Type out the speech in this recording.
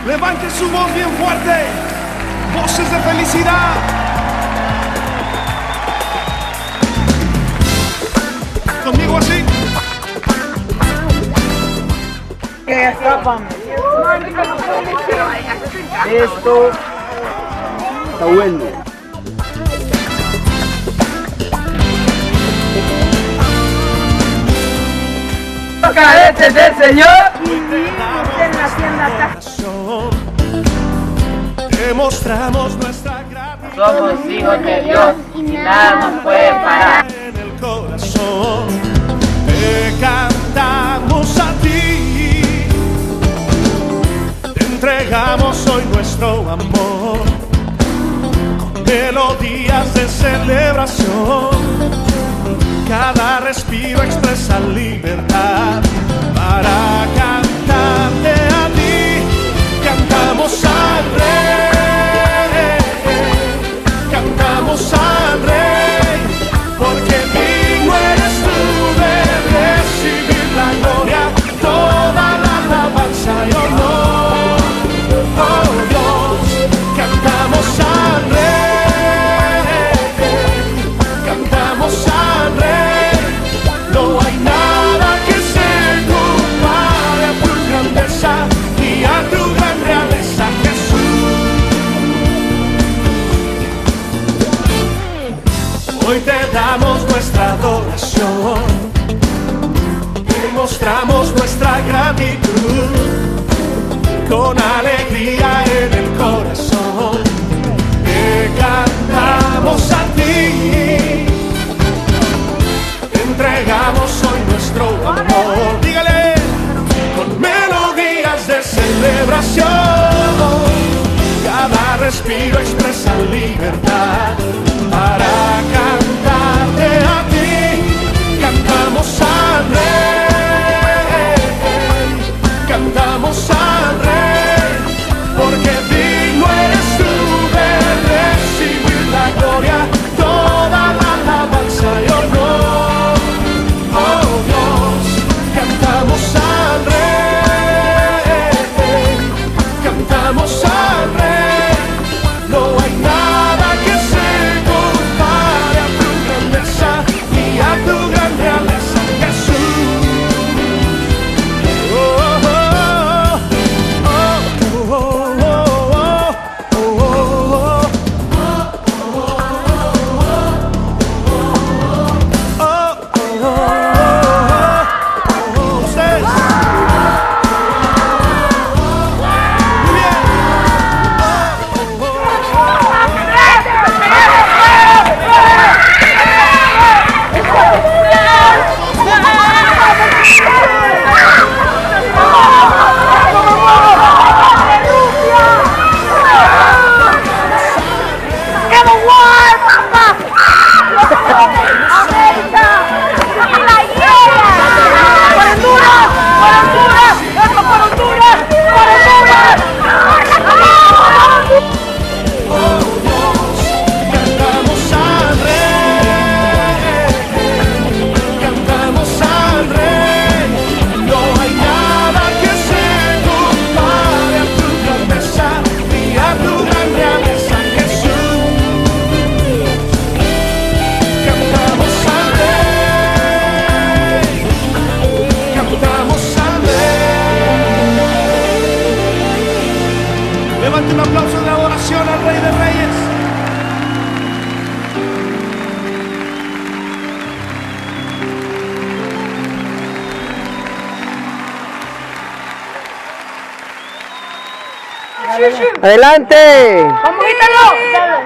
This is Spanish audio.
Levante su voz bien fuerte. Voces de felicidad. Conmigo así. Que escapan. Esto está bueno. Cadetes del Señor. En la hacienda. Demostramos nuestra gratitud. Somos hijos de Dios y nada nos puede parar. En el corazón te cantamos a ti. Te entregamos hoy nuestro amor con melodías de celebración. Cada respiro expresa libertad para cantarte a ti. Cantamos al Rey, cantamos al Rey, porque digno eres tú de recibir la gloria, toda la alabanza y honor. Oh Dios, cantamos al Rey, cantamos al Rey. No hay nada que se compare a tu grandeza y a tu gran realeza, Jesús. Hoy te damos nuestra adoración, demostramos nuestra gratitud con alegría en el corazón. Te cantamos a ti. Entregamos hoy nuestro amor, dígale, con melodías de celebración. Cada respiro expresa libertad para cantarte a ti. Cantamos al Rey, cantamos al Rey, porque digno eres tú de recibir la gloria, toda la alabanza y honor. Cantamos al Rey, cantamos al Rey. No hay nada que se compare a tu grandeza y a tu gran realeza, Jesús. Oh, oh, oh, oh, oh, oh, levante un aplauso de adoración al Rey de Reyes. Adelante. ¡Vamos, quítalo!